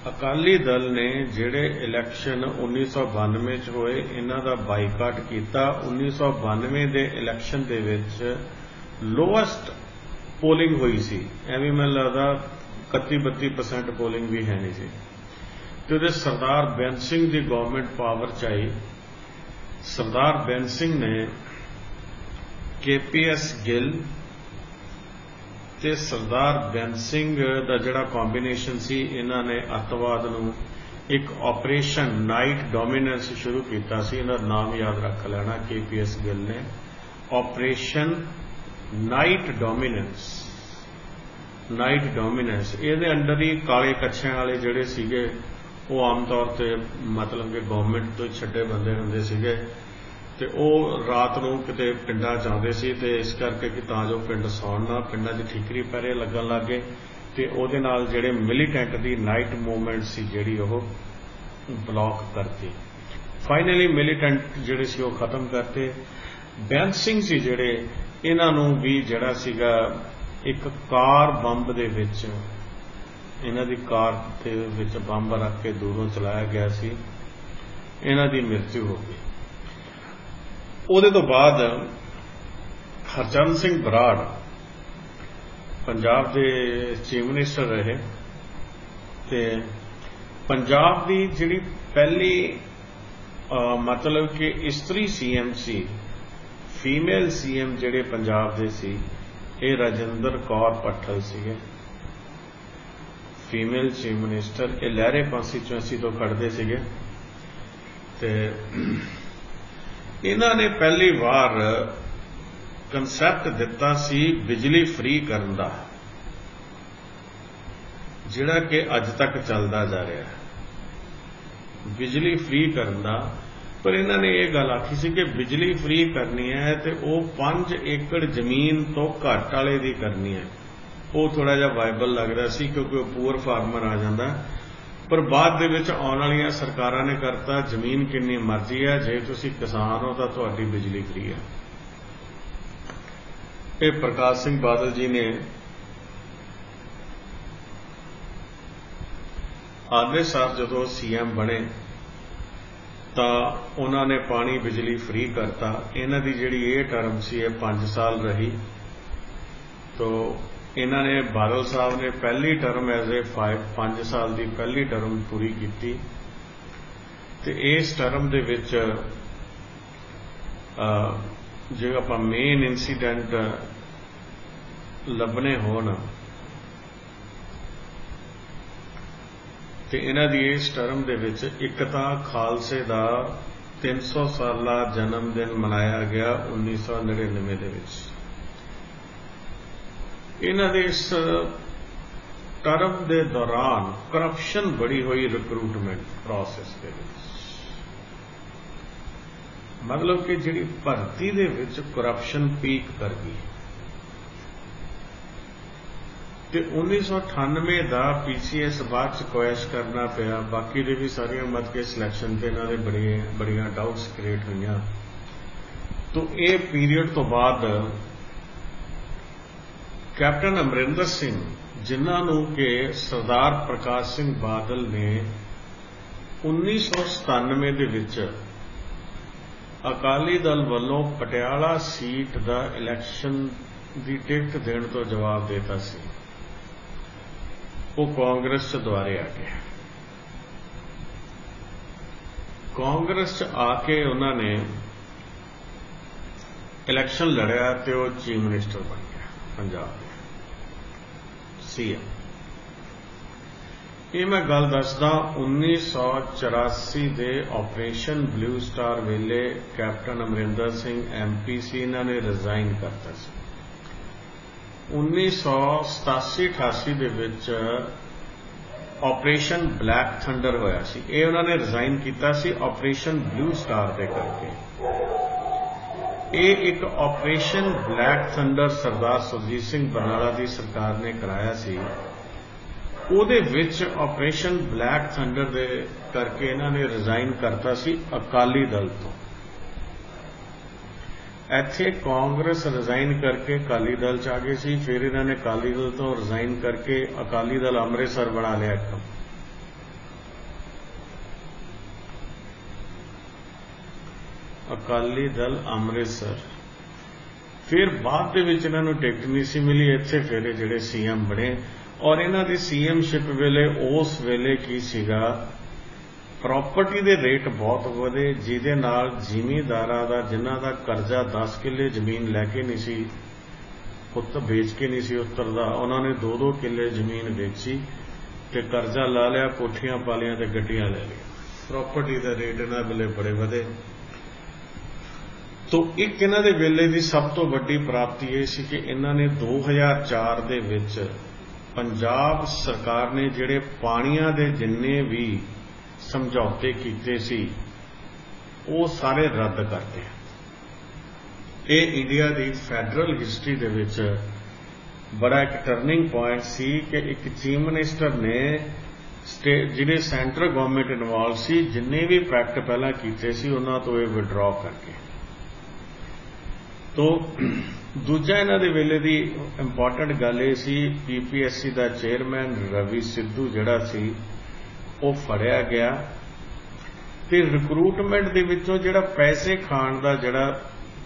ਅਕਾਲੀ ਦਲ ਨੇ ਜਿਹੜੇ ਇਲੈਕਸ਼ਨ 1992 'ਚ ਹੋਏ ਇਹਨਾਂ ਦਾ ਬਾਈਕਾਟ ਕੀਤਾ। 1992 ਦੇ ਇਲੈਕਸ਼ਨ ਦੇ ਵਿੱਚ ਲੋਐਸਟ ਪੋਲਿੰਗ ਹੋਈ ਸੀ। ਐਵੇਂ ਮੈਨੂੰ ਲੱਗਦਾ 31-32% ਪੋਲਿੰਗ ਵੀ ਹੈ ਨਹੀਂ ਸੀ। ਤੇ ਉਹਦੇ ਸਰਦਾਰ ਬੇਅੰਤ ਸਿੰਘ ਦੀ ਗਵਰਨਮੈਂਟ ਪਾਵਰ 'ਚ ਆਈ। ਸਰਦਾਰ ਬੇਅੰਤ ਸਿੰਘ ਨੇ KPS ਗਿੱਲ ਤੇ ਸਰਦਾਰ ਬੇਅੰਤ ਸਿੰਘ ਦਾ ਜਿਹੜਾ ਕੰਬੀਨੇਸ਼ਨ ਸੀ, ਇਹਨਾਂ ਨੇ ਅੱਤਵਾਦ ਨੂੰ ਇੱਕ ਆਪਰੇਸ਼ਨ ਨਾਈਟ ਡੋਮੀਨੈਂਸ ਸ਼ੁਰੂ ਕੀਤਾ ਸੀ। ਇਹਦਾ ਨਾਮ ਯਾਦ ਰੱਖ ਲੈਣਾ, KPS ਗਿੱਲ ਨੇ ਆਪਰੇਸ਼ਨ ਨਾਈਟ ਡੋਮੀਨੈਂਸ। ਇਹਦੇ ਅੰਡਰ ਹੀ ਕਾਲੇ ਕੱਛਿਆਂ ਵਾਲੇ ਜਿਹੜੇ ਸੀਗੇ ਉਹ ਆਮ ਤੌਰ ਤੇ ਮਤਲਬ ਕਿ ਗਵਰਨਮੈਂਟ ਤੋਂ ਛੱਡੇ ਬੰਦੇ ਹੁੰਦੇ ਸੀਗੇ ਤੇ ਉਹ ਰਾਤ ਨੂੰ ਕਿਤੇ ਪਿੰਡਾਂ 'ਚ ਆਉਂਦੇ ਸੀ ਤੇ ਇਸ ਕਰਕੇ ਕਿ ਤਾਂ ਜੋ ਪਿੰਡ ਸੌਣ ਨਾ, ਪਿੰਡਾਂ 'ਚ ਠੀਕਰੀ ਪਹਿਰੇ ਲੱਗਣ ਲੱਗ ਗਏ ਤੇ ਉਹਦੇ ਨਾਲ ਜਿਹੜੇ ਮਿਲੀਟੈਂਟ ਦੀ ਨਾਈਟ ਮੂਵਮੈਂਟ ਸੀ ਜਿਹੜੀ ਉਹ ਬਲੌਕ ਕਰਤੀ। ਫਾਈਨਲੀ ਮਿਲੀਟੈਂਟ ਜਿਹੜੇ ਸੀ ਉਹ ਖਤਮ ਕਰਤੇ। ਬੇਅੰਤ ਸਿੰਘ ਸੀ ਜਿਹੜੇ, ਇਹਨਾਂ ਨੂੰ ਵੀ ਜਿਹੜਾ ਸੀਗਾ ਇੱਕ ਕਾਰ ਬੰਬ ਦੇ ਵਿੱਚ, ਇਹਨਾਂ ਦੀ ਕਾਰ ਦੇ ਵਿੱਚ ਬੰਬ ਰੱਖ ਕੇ ਦੂਰੋਂ ਚਲਾਇਆ ਗਿਆ ਸੀ। ਇਹਨਾਂ ਦੀ ਮ੍ਰਿਤੂ ਹੋ ਗਈ। ਉਹਦੇ ਤੋਂ ਬਾਅਦ ਹਰਚਰਨ ਸਿੰਘ ਬਰਾੜ ਪੰਜਾਬ ਦੇ ਚੀਫ ਮਿਨਿਸਟਰ ਰਹੇ ਤੇ ਪੰਜਾਬ ਦੀ ਜਿਹੜੀ ਪਹਿਲੀ ਮਤਲਬ ਕਿ ਇਸਤਰੀ ਸੀਐਮ ਸੀ, ਫੀਮੇਲ ਸੀਐਮ ਜਿਹੜੇ ਪੰਜਾਬ ਦੇ ਸੀ, ਇਹ ਰਾਜਿੰਦਰ ਕੌਰ ਪੱਠਲ ਸੀਗੇ, ਫੀਮੇਲ ਚੀਫ ਮਿਨਿਸਟਰ। ਇਹ ਲਹਿਰੇ ਕੌਂਸਟੀਚੁਐਂਸੀ ਤੋਂ ਖੜਦੇ ਸੀਗੇ ਤੇ ਇਹਨਾਂ ਨੇ ਪਹਿਲੀ ਵਾਰ ਕਨਸੈਪਟ ਦਿੱਤਾ ਸੀ ਬਿਜਲੀ ਫ੍ਰੀ ਕਰਨ ਦਾ, ਜਿਹੜਾ ਕਿ ਅੱਜ ਤੱਕ ਚੱਲਦਾ ਜਾ ਰਿਹਾ ਹੈ, ਬਿਜਲੀ ਫ੍ਰੀ ਕਰਨ ਦਾ। ਪਰ ਇਹਨਾਂ ਨੇ ਇਹ ਗੱਲ ਆਖੀ ਸੀ ਕਿ ਬਿਜਲੀ ਫ੍ਰੀ ਕਰਨੀ ਹੈ ਤੇ ਉਹ 5 ਏਕੜ ਜ਼ਮੀਨ ਤੋਂ ਘੱਟ ਵਾਲੇ ਦੀ ਕਰਨੀ ਹੈ। ਉਹ ਥੋੜਾ ਜਿਹਾ ਵਾਇਬਲ ਲੱਗਦਾ ਸੀ ਕਿਉਂਕਿ ਉਹ ਪੂਅਰ ਫਾਰਮਰ ਆ ਜਾਂਦਾ, ਪਰ ਬਾਅਦ ਦੇ ਵਿੱਚ ਆਉਣ ਵਾਲੀਆਂ ਸਰਕਾਰਾਂ ਨੇ ਕਰਤਾ ਜ਼ਮੀਨ ਕਿੰਨੀ ਮਰਜ਼ੀ ਹੈ, ਜੇ ਤੁਸੀਂ ਕਿਸਾਨ ਹੋ ਤਾਂ ਤੁਹਾਡੀ ਬਿਜਲੀ ਫ੍ਰੀ ਹੈ। ਇਹ ਪ੍ਰਕਾਸ਼ ਸਿੰਘ ਬਾਦਲ ਜੀ ਨੇ ਆਗਰੇ ਸਾਹਿਬ ਜਦੋਂ ਸੀਐਮ ਬਣੇ ਤਾਂ ਉਹਨਾਂ ਨੇ ਪਾਣੀ ਬਿਜਲੀ ਫ੍ਰੀ ਕਰਤਾ। ਇਹਨਾਂ ਦੀ ਜਿਹੜੀ ਇਹ ਟਰਮ ਸੀ ਇਹ 5 ਸਾਲ ਰਹੀ। ਤੋ ਇਹਨਾਂ ਨੇ ਬਾਦਲ ਸਾਹਿਬ ਨੇ ਪਹਿਲੀ ਟਰਮ ਐਜ਼ ਏ 5 ਸਾਲ ਦੀ ਪਹਿਲੀ ਟਰਮ ਪੂਰੀ ਕੀਤੀ ਤੇ ਇਸ ਟਰਮ ਦੇ ਵਿੱਚ ਜੇ ਆਪਾਂ ਮੇਨ ਇਨਸੀਡੈਂਟ ਲੱਭਣੇ ਹੋਣ ਤੇ ਇਹਨਾਂ ਦੀ ਇਸ ਟਰਮ ਦੇ ਵਿੱਚ ਇੱਕ ਤਾਂ ਖਾਲਸੇ ਦਾ 300 ਸਾਲਾ ਜਨਮ ਦਿਨ ਮਨਾਇਆ ਗਿਆ 1999 ਦੇ ਵਿੱਚ। ਇਹਨਾਂ ਦੇ ਇਸ ਟਰਮ ਦੇ ਦੌਰਾਨ ਕਰਪਸ਼ਨ ਬੜੀ ਹੋਈ ਰਿਕਰੂਟਮੈਂਟ ਪ੍ਰੋਸੈਸ ਦੇ ਵਿੱਚ, ਮਤਲਬ ਕਿ ਜਿਹੜੀ ਭਰਤੀ ਦੇ ਵਿੱਚ ਕਰਪਸ਼ਨ ਪੀਕ ਕਰ ਗਈ ਤੇ 1998 ਦਾ PCS ਬਾਅਦ ਚ ਕੁਐਸ਼ ਕਰਨਾ ਪਿਆ। ਬਾਕੀ ਦੇ ਵੀ ਸਾਰੀਆਂ ਮਤ ਕੇ ਸਿਲੈਕਸ਼ਨ ਤੇ ਇਹਨਾਂ ਦੇ ਬੜੀਆਂ ਡਾਊਟਸ ਕ੍ਰੀਏਟ ਹੋਈਆਂ। ਤੋਂ ਇਹ ਪੀਰੀਅਡ ਤੋਂ ਬਾਅਦ ਕੈਪਟਨ ਅਮਰਿੰਦਰ ਸਿੰਘ, ਜਿਨ੍ਹਾਂ ਨੂੰ ਕਿ ਸਰਦਾਰ ਪ੍ਰਕਾਸ਼ ਸਿੰਘ ਬਾਦਲ ਨੇ 1997 ਦੇ ਵਿੱਚ ਅਕਾਲੀ ਦਲ ਵੱਲੋਂ ਪਟਿਆਲਾ ਸੀਟ ਦਾ ਇਲੈਕਸ਼ਨ ਦੀ ਟਿਕਟ ਦੇਣ ਤੋਂ ਜਵਾਬ ਦੇਤਾ ਸੀ, ਉਹ ਕਾਂਗਰਸ 'ਚ ਦੁਆਰੇ ਆ ਗਏ। ਕਾਂਗਰਸ 'ਚ ਆ ਕੇ ਉਹਨਾਂ ਨੇ ਇਲੈਕਸ਼ਨ ਲੜਿਆ ਤੇ ਉਹ ਚੀਫ ਮਿਨਿਸਟਰ ਬਣ ਗਿਆ ਪੰਜਾਬ ਦੇ ਸੀਐਮ। ਇਹ ਮੈਂ ਗੱਲ ਦੱਸਦਾ 1984 ਦੇ ਆਪਰੇਸ਼ਨ ਬਲੂ ਸਟਾਰ ਵੇਲੇ ਕੈਪਟਨ ਅਮਰਿੰਦਰ ਸਿੰਘ MP ਸੀ, ਇਹਨਾਂ ਨੇ ਰਿਜ਼ਾਈਨ ਕਰਤਾ ਸੀ। 1987-88 ਦੇ ਵਿੱਚ ਆਪਰੇਸ਼ਨ ਬਲੈਕ ਥੰਡਰ ਹੋਇਆ ਸੀ, ਇਹ ਉਹਨਾਂ ਨੇ ਰਿਜ਼ਾਈਨ ਕੀਤਾ ਸੀ ਆਪਰੇਸ਼ਨ ਬਲੂ ਸਟਾਰ ਦੇ ਕਰਕੇ। ਇਹ ਇੱਕ ਆਪਰੇਸ਼ਨ ਬਲੈਕ ਥੰਡਰ ਸਰਦਾਰ ਸੁਰਜੀਤ ਸਿੰਘ ਬਰਨਾਲਾ ਦੀ ਸਰਕਾਰ ਨੇ ਕਰਾਇਆ ਸੀ। ਉਹਦੇ ਵਿੱਚ ਆਪਰੇਸ਼ਨ ਬਲੈਕ ਥੰਡਰ ਦੇ ਕਰਕੇ ਇਹਨਾਂ ਨੇ ਰਿਜ਼ਾਈਨ ਕਰਤਾ ਸੀ ਅਕਾਲੀ ਦਲ ਤੋਂ। ਇੱਥੇ ਕਾਂਗਰਸ ਰਿਜ਼ਾਈਨ ਕਰਕੇ ਅਕਾਲੀ ਦਲ 'ਚ ਆ ਗਏ ਸੀ, ਫਿਰ ਇਹਨਾਂ ਨੇ ਅਕਾਲੀ ਦਲ ਤੋਂ ਰਿਜ਼ਾਈਨ ਕਰਕੇ ਅਕਾਲੀ ਦਲ ਅੰਮ੍ਰਿਤਸਰ ਬਣਾ ਲਿਆ ਇੱਕ। ਅਕਾਲੀ ਦਲ ਅੰਮ੍ਰਿਤਸਰ। ਫਿਰ ਬਾਅਦ ਦੇ ਵਿੱਚ ਇਹਨਾਂ ਨੂੰ ਟਿਕਟ ਨਹੀਂ ਸੀ ਮਿਲੀ, ਇੱਥੇ ਫਿਰ ਇਹ ਜਿਹੜੇ ਸੀਐਮ ਬਣੇ। ਔਰ ਇਹਨਾਂ ਦੀ ਸੀਐਮਸ਼ਿਪ ਵੇਲੇ ਉਸ ਵੇਲੇ ਕੀ ਸੀਗਾ, ਪ੍ਰਾਪਰਟੀ ਦੇ ਰੇਟ ਬਹੁਤ ਵਧੇ, ਜਿਹਦੇ ਨਾਲ ਜ਼ਿਮੀਂਦਾਰਾਂ ਦਾ ਜਿਨ੍ਹਾਂ ਦਾ ਕਰਜ਼ਾ 10 ਕਿੱਲੇ ਜ਼ਮੀਨ ਲੈ ਕੇ ਨਹੀਂ ਸੀ ਵੇਚ ਕੇ ਨਹੀਂ ਸੀ ਉਤਰਦਾ, ਉਹਨਾਂ ਨੇ 2-2 ਕਿੱਲੇ ਜ਼ਮੀਨ ਵੇਚੀ ਤੇ ਕਰਜ਼ਾ ਲਾ ਲਿਆ, ਕੋਠੀਆਂ ਪਾ ਲਈਆਂ ਤੇ ਗੱਡੀਆਂ ਲੈ ਲਈਆਂ। ਪ੍ਰਾਪਰਟੀ ਦਾ ਰੇਟ ਇਹਨਾਂ ਵੇਲੇ ਬੜੇ ਵਧੇ। ਤੋ ਇੱਕ ਇਹਨਾਂ ਦੇ ਵੇਲੇ ਦੀ ਸਭ ਤੋਂ ਵੱਡੀ ਪ੍ਰਾਪਤੀ ਇਹ ਸੀ ਕਿ ਇਹਨਾਂ ਨੇ 2004 ਦੇ ਵਿੱਚ ਪੰਜਾਬ ਸਰਕਾਰ ਨੇ ਜਿਹੜੇ ਪਾਣੀਆਂ ਦੇ ਜਿੰਨੇ ਵੀ ਸਮਝੌਤੇ ਕੀਤੇ ਸੀ ਉਹ ਸਾਰੇ ਰੱਦ ਕਰਤੇ। ਇਹ ਇੰਡੀਆ ਦੀ ਫੈਡਰਲ ਹਿਸਟਰੀ ਦੇ ਵਿੱਚ ਬੜਾ ਇੱਕ ਟਰਨਿੰਗ ਪੁਆਇੰਟ ਸੀ ਕਿ ਇੱਕ ਚੀਫ ਮਿਨਿਸਟਰ ਨੇ ਜਿਹੜੇ ਸੈਂਟਰਲ ਗਵਰਨਮੈਂਟ ਇਨਵੋਲਵ ਸੀ, ਜਿੰਨੇ ਵੀ ਪੈਕਟ ਪਹਿਲਾਂ ਕੀਤੇ ਸੀ ਉਹਨਾਂ ਤੋਂ ਇਹ ਵਿਡਰਾਅ ਕਰਕੇ। ਤੋ ਦੂਜਾ ਇਹਨਾਂ ਦੇ ਵੇਲੇ ਦੀ ਇੰਪੋਰਟੈਂਟ ਗੱਲ ਇਹ ਸੀ, PPSC ਦਾ ਚੇਅਰਮੈਨ ਰਵੀ ਸਿੱਧੂ ਜਿਹੜਾ ਸੀ ਉਹ ਫੜਿਆ ਗਿਆ ਤੇ ਰਿਕਰੂਟਮੈਂਟ ਦੇ ਵਿੱਚੋਂ ਜਿਹੜਾ ਪੈਸੇ ਖਾਣ ਦਾ ਜਿਹੜਾ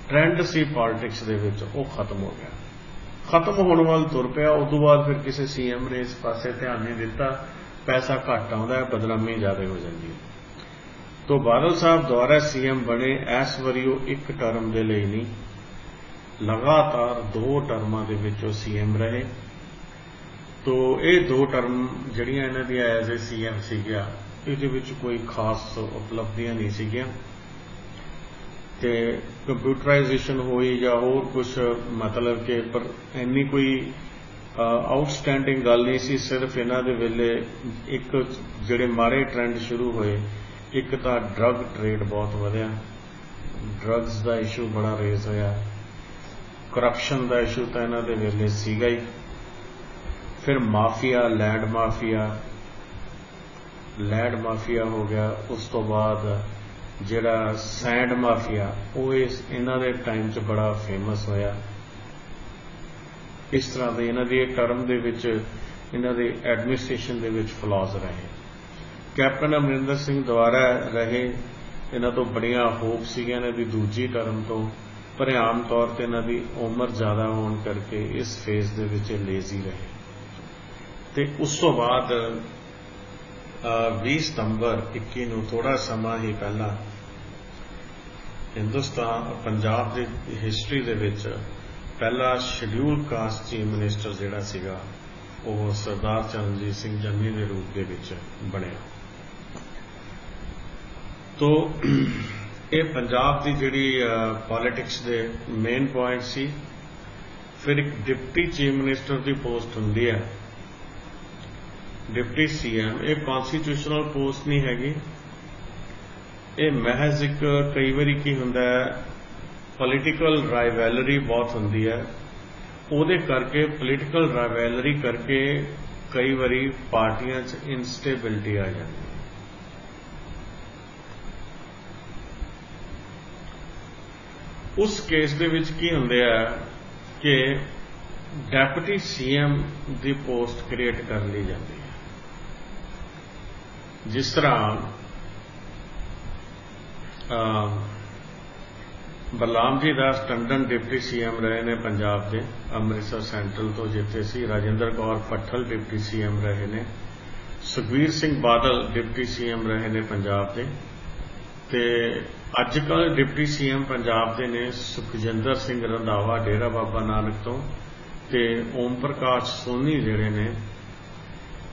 ट्रेंड सी पॉलिटिक्स दे विच वो खत्म हो गया, खत्म होने वाल तुर पिया। उदों बाद फिर किसी सीएम ने इस पासे ध्यान नहीं दिता, पैसा घट आउंदा है, बदनामी ज़्यादा हो जाती है। तो बादल साहब दोबारा सीएम बने, इस वारी वो एक टर्म के लिए नहीं, लगातार 2 टर्मां दे विच सीएम रहे। तो ये 2 टर्म जिहड़ियां इन्हां दी एज ए सीएम सीगिया, इहदे विच कोई खास उपलब्धियां नहीं सीगियां ते कंप्यूटराइजेशन हुई या होर कुछ, मतलब कि पर इन्नी कोई आउटस्टैंडिंग गल नहीं सी। सिर्फ इन्हां दे वेले एक जिहड़े माड़े ट्रेंड शुरू होए, एक तो ड्रग ट्रेड बहुत वधिया, ड्रग्स का इशू बड़ा रेज होया, करप्शन का इशू तो इन्हां दे वेले सीगा ही। फिर माफिया, लैंड माफिया हो गया। उस तो बाद जिहड़ा सैंड माफिया, वो इन्हां दे टाइम च बड़ा फेमस होया। इस तरह के इन्हां दी टर्म दे विच, इन्हां दे एडमिनिस्ट्रेशन दे विच फ्लॉज रहे। कैप्टन अमरिंदर सिंह दोबारा रहे, इन्हां तो बड़ियां होप सीगियां इन्हां दी दूजी टर्म तो, पर आम तौर पर इन्हां दी उम्र ज़्यादा होने करके इस फेज दे विच लेजी रहे। ते उस तो बाद 20 सितंबर 21 नूं थोड़ा समा ही पहला हिंदुस्तान पंजाब की हिस्टरी दे विच पहला शेड्यूल कास्ट चीफ मिनिस्टर जिहड़ा सीगा वो सरदार चरणजीत सिंह चन्नी के रूप के विच बनिया। तो ये पंजाब की जिहड़ी पॉलिटिक्स दे मेन पॉइंट सी। फिर एक डिप्टी चीफ मिनिस्टर की पोस्ट हुंदी है, डिप्टी सीएम। ये कॉन्स्टिट्यूशनल पोस्ट नहीं हैगी, ये महज एक कई बारी की हुंदा है पोलिटिकल राइवैलरी बहुत हुंदी है, उहदे करके पोलिटिकल राइवैलरी करके कई बारी पार्टियां च इंस्टेबिलिटी आ जाती है। उस केस दे विच की हुंदे है कि डेप्यूटी सीएम की पोस्ट क्रिएट कर ली जाती है। जिस तरह बलराम जी दास टंडन डिप्टी सीएम रहे ने पंजाब के अमृतसर सेंट्रल तो, जिथे सी राजेंद्र कौर पट्ठल डिप्टी सीएम रहे ने, सुखबीर सिंह बादल डिप्टी सीएम रहे ने पंजाब के, ते अजकल डिप्टी सीएम पंजाब के ने सुखजिंदर सिंह रंधावा डेरा बाबा नानक तो, ते ओम प्रकाश सोनी जिहड़े ने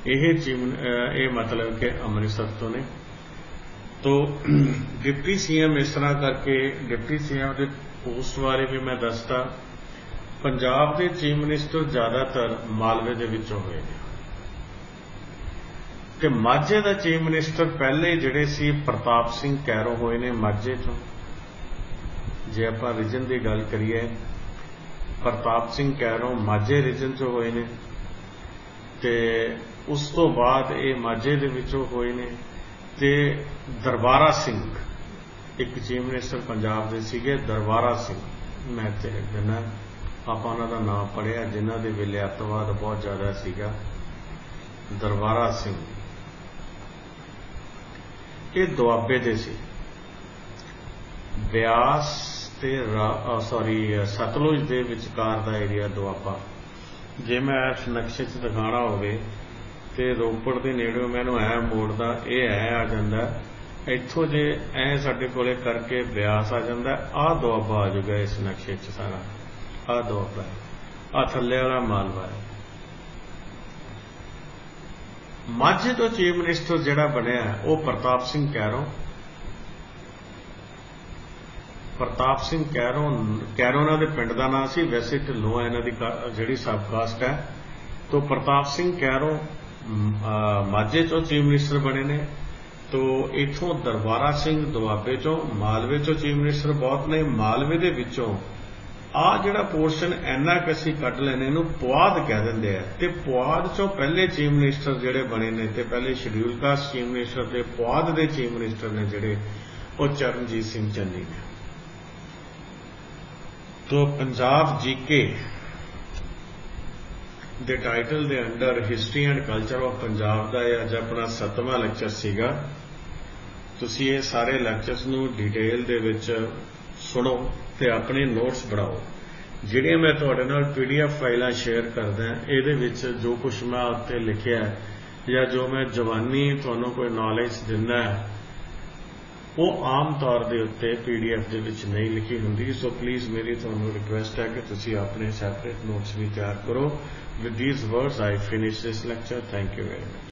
ये मतलब कि अमृतसर तो ने। तो डिप्टी सीएम इस तरह करके डिप्टी सीएम के पोस्ट बारे भी मैं दसता। पंजाब के चीफ मिनिस्टर ज़्यादातर मालवे के विचों होए ने, ते माझे का चीफ मिनिस्टर पहले जिहड़े सी प्रताप सिंह कैरो होए ने माझे चों। जे आपां रीजन की गल करिए, प्रताप सिंह कैरो माझे रीजन चों होए ने, ते उस तो बाद ये माझे दे विचों होए ने। ते दरबारा सिंह एक चीफ मिनिस्टर पंजाब के सीगे, दरबारा सिंह, मैं कहना आपां उन्हां दा नाम पढ़िया जिन्हां दे वेले अतवाद बहुत ज़्यादा सीगा, दरबारा सिंह। ये दुआबे दे सी, ब्यास ते सतलुज दे विचकार दा एरिया दुआबा। जे मैं इस नक्शे च दिखाना होवे ते रोपड़ के नेड़े मैनू ऐ मोड़दा, ये ऐ आ जांदा, इत्थों जे ऐ साडे कोले करके ब्यास आ जांदा, आ दुआबा आ जाऊगा इस नक्शे च सारा, आ दुआबा है, आ थल्ले वाला मालवा है। माझे तो चीफ मिनिस्टर जिहड़ा बनिया वो प्रताप सिंह कैरो। प्रताप सिंह कैरो इन्हां दे पिंड दा नाम सी, वैसे ढिल्लों इन्हां दी जिहड़ी सब कास्ट है। तो प्रताप सिंह कैरो माझे चों चीफ मिनिस्टर बने ने। तो इथों दरबारा सिंह दुआबे चों, मालवे चों चीफ मिनिस्टर बहुत ने। मालवे दे विचों आ जिहड़ा पोर्शन इन्ना कि असीं कट लैने इहनूं पुआध कह दिंदे आ, ते पुआध चों पहले चीफ मिनिस्टर जिहड़े बने ने, ते पहले शेड्यूल कास्ट चीफ मिनिस्टर ते पुआध दे चीफ मिनिस्टर ने जिहड़े वो चरणजीत सिंह चन्नी ने। तो Punjab GK they title they under history and culture of Punjab का यह अज अपना 7वां लैक्चर सीगा। तुसीं ये सारे लैक्चर्स नूं डिटेल दे विच सुनो ਤੇ ਆਪਣੇ ਨੋਟਸ ਬਣਾਓ। ਜਿਹੜੀਆਂ ਮੈਂ ਤੁਹਾਡੇ ਨਾਲ PDF ਫਾਈਲਾਂ ਸ਼ੇਅਰ ਕਰਦਾ ਇਹਦੇ ਵਿੱਚ ਜੋ ਕੁਛ ਮੈਂ ਉੱਤੇ ਲਿਖਿਆ ਜਾਂ ਜੋ ਮੈਂ ਜਵਾਨੀ ਤੁਹਾਨੂੰ ਕੋਈ ਨੌਲੇਜ ਦਿੰਦਾ ਉਹ ਆਮ ਤੌਰ ਦੇ ਉੱਤੇ PDF ਦੇ ਵਿੱਚ ਨਹੀਂ ਲਿਖੀ ਹੁੰਦੀ। ਸੋ ਪਲੀਜ਼ ਮੇਰੀ ਤੁਹਾਨੂੰ ਰਿਕੁਐਸਟ ਹੈ ਕਿ ਤੁਸੀਂ ਆਪਣੇ ਸੈਪਰੇਟ ਨੋਟਸ ਵੀ ਤਿਆਰ ਕਰੋ। With these words I finish this lecture. Thank you very much.